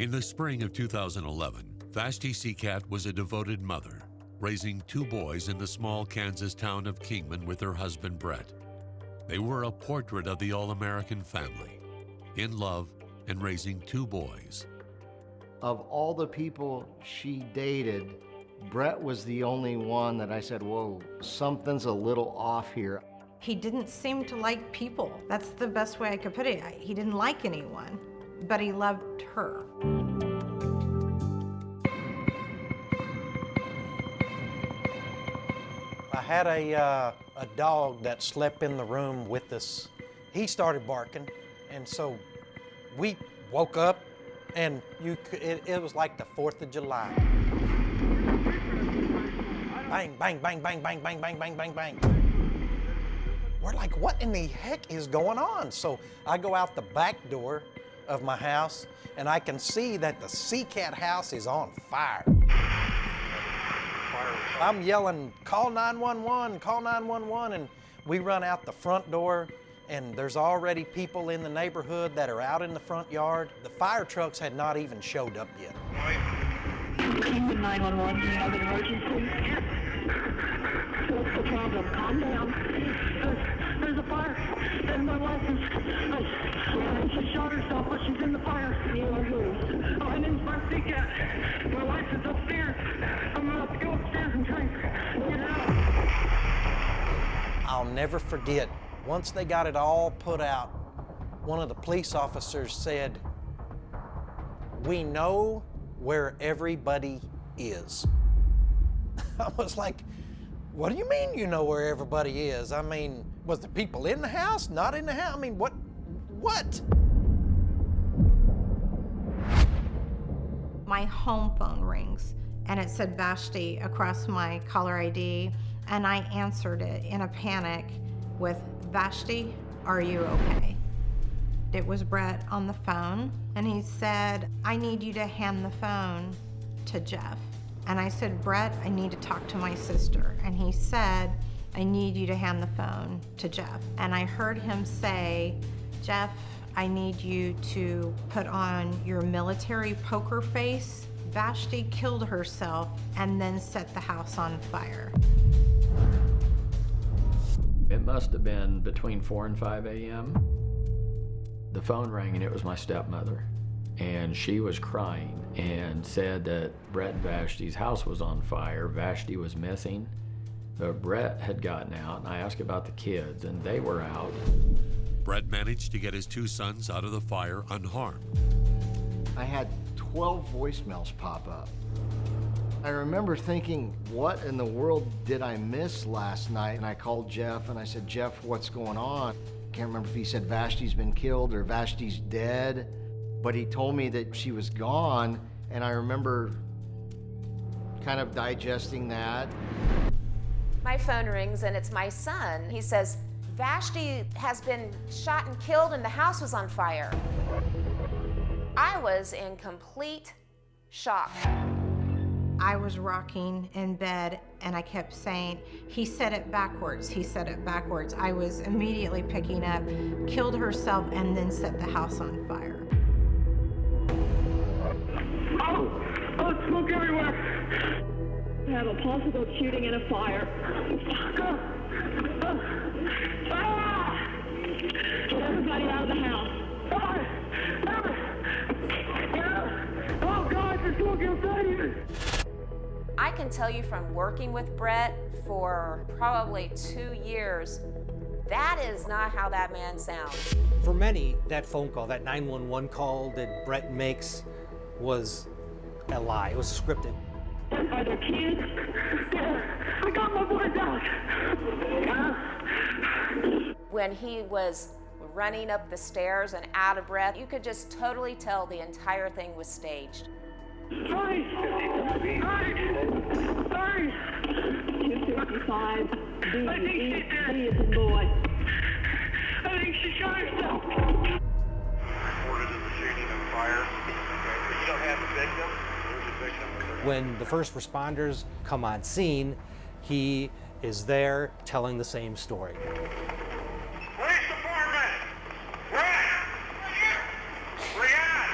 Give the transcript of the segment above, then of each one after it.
In the spring of 2011, Vashti Seacat was a devoted mother, raising 2 boys in the small Kansas town of Kingman with her husband, Brett. They were a portrait of the all-American family, in love and raising 2 boys. Of all the people she dated, Brett was the only one that I said, whoa, something's a little off here. He didn't seem to like people. That's the best way I could put it. He didn't like anyone, but he loved her. I had a dog that slept in the room with us. He started barking, and so we woke up, and it was like the 4th of July. Bang, bang, bang, bang, bang, bang, bang, bang, bang, bang. We're like, what in the heck is going on? So I go out the back door of my house, and I can see that the Seacat house is on fire. I'm yelling, call 911, call 911, and we run out the front door, and there's already people in the neighborhood that are out in the front yard. The fire trucks had not even showed up yet. Kingman 911, do you have an emergency? What's the problem? Calm down. There's a fire, and my wife she shot herself, but she's in the fire. You are who? My name's Seacat. My wife is upstairs. I'm gonna have to go upstairs and try and get her out. I'll never forget, once they got it all put out, one of the police officers said, "We know where everybody is." I was like, what do you mean you know where everybody is? I mean, was the people in the house, not in the house? I mean, what? My home phone rings, and it said Vashti across my caller ID, and I answered it in a panic with, Vashti, are you okay? It was Brett on the phone, and he said, I need you to hand the phone to Jeff. And I said, Brett, I need to talk to my sister. And he said, I need you to hand the phone to Jeff. And I heard him say, Jeff, I need you to put on your military poker face. Vashti killed herself and then set the house on fire. It must have been between 4 and 5 a.m. The phone rang, and it was my stepmother. And she was crying and said that Brett and Vashti's house was on fire. Vashti was missing, but Brett had gotten out, and I asked about the kids, and they were out. Brett managed to get his 2 sons out of the fire unharmed. I had 12 voicemails pop up. I remember thinking, what in the world did I miss last night? And I called Jeff, and I said, Jeff, what's going on? Can't remember if he said Vashti's been killed or Vashti's dead. But he told me that she was gone, and I remember kind of digesting that. My phone rings, and it's my son. He says, Vashti has been shot and killed, and the house was on fire. I was in complete shock. I was rocking in bed, and I kept saying, he said it backwards, he said it backwards. I was immediately picking up, killed herself, and then set the house on fire. Oh, smoke everywhere. We have a possible shooting and a fire. Get everybody out of the house. Oh, God, there's smoke inside here. I can tell you from working with Brett for probably 2 years, that is not how that man sounds. For many, that phone call, that 911 call that Brett makes was a lie. It was scripted. Are there kids? I got my boys out. When he was running up the stairs and out of breath, you could just totally tell the entire thing was staged. Hurry! 255. B is a boy. I think she shot herself. Reported as a shooting and fire. You don't have the victim? There's a victim. When the first responders come on scene, he is there telling the same story. Police department! Brett! We're at!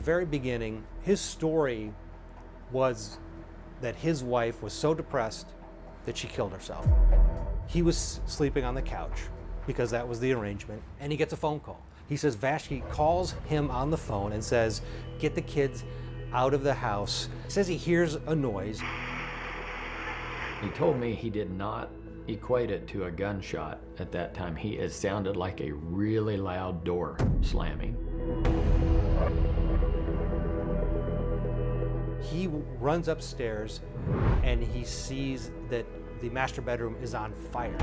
very beginning, his story was that his wife was so depressed that she killed herself. He was sleeping on the couch because that was the arrangement, and he gets a phone call. He says Vashti calls him on the phone and says, get the kids out of the house. He says he hears a noise. He told me he did not equate it to a gunshot at that time. It sounded like a really loud door slamming. He runs upstairs and he sees that the master bedroom is on fire.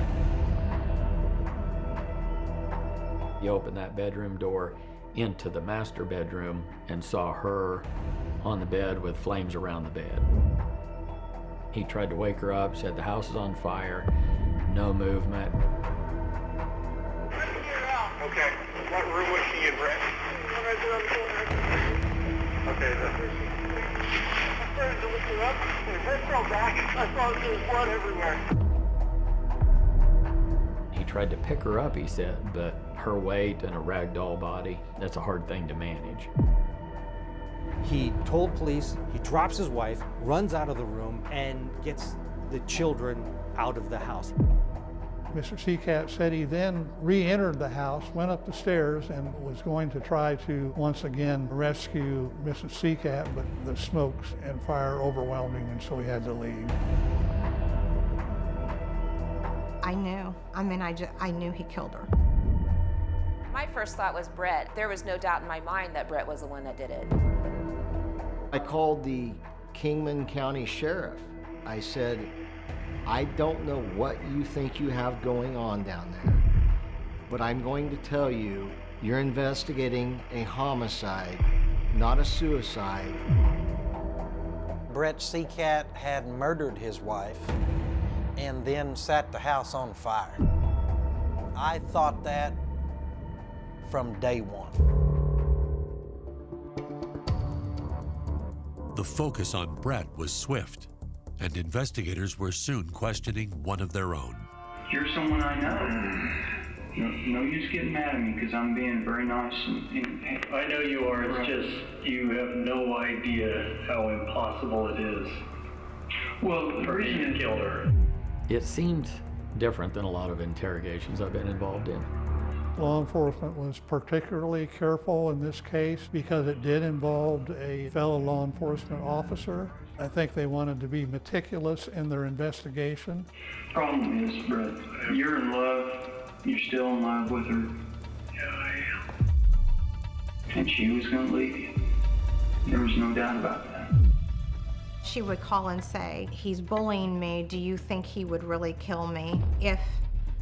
He opened that bedroom door into the master bedroom and saw her on the bed with flames around the bed. He tried to wake her up, said the house is on fire, no movement. Okay, what room was she in, Brett? Right there on the corner. Okay, I started to look her up, and Brett fell back. I saw there was blood everywhere. He tried to pick her up, he said, but her weight and a ragdoll body, that's a hard thing to manage. He told police, he drops his wife, runs out of the room, and gets the children out of the house. Mr. Seacat said he then re-entered the house, went up the stairs, and was going to try to once again rescue Mrs. Seacat, but the smokes and fire overwhelmed him, and so he had to leave. I knew. I knew he killed her. My first thought was Brett. There was no doubt in my mind that Brett was the one that did it. I called the Kingman County Sheriff. I said, I don't know what you think you have going on down there, but I'm going to tell you, you're investigating a homicide, not a suicide. Brett Seacat had murdered his wife and then set the house on fire. I thought that from day one. The focus on Brett was swift, and investigators were soon questioning one of their own. You're someone I know. No use getting mad at me because I'm being very nice and I know you are. It's just you have no idea how impossible it is. well, the For reason me to is kill her. It seemed different than a lot of interrogations I've been involved in. Law enforcement was particularly careful in this case because it did involve a fellow law enforcement officer. I think they wanted to be meticulous in their investigation. problem is, Brett, you're in love. You're still in love with her. Yeah, I am. And she was going to leave you. There was no doubt about that. She would call and say, he's bullying me. Do you think he would really kill me if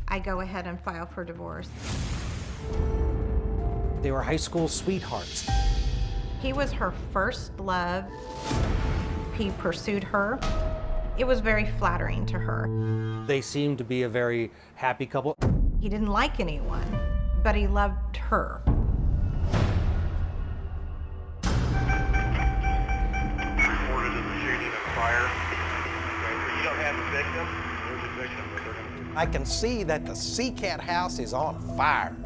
I go ahead and file for divorce? They were high school sweethearts. He was her first love. He pursued her. It was very flattering to her. They seemed to be a very happy couple. He didn't like anyone, but he loved her. Reported as a shooting of fire. Okay, so you don't have the victim. There's a victim, but they're going to... I can see that the Seacat house is on fire.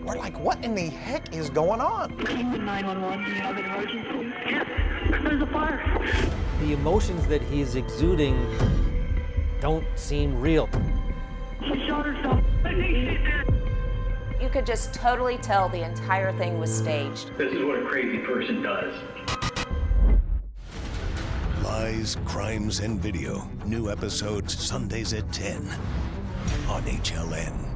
We're like, what in the heck is going on? Kingman 911, do you have an emergency? Yes, there's a fire. The emotions that he's exuding don't seem real. She shot herself. I think she's dead. You could just totally tell the entire thing was staged. This is what a crazy person does. Lies, Crimes, and Video. New episodes Sundays at 10 on HLN.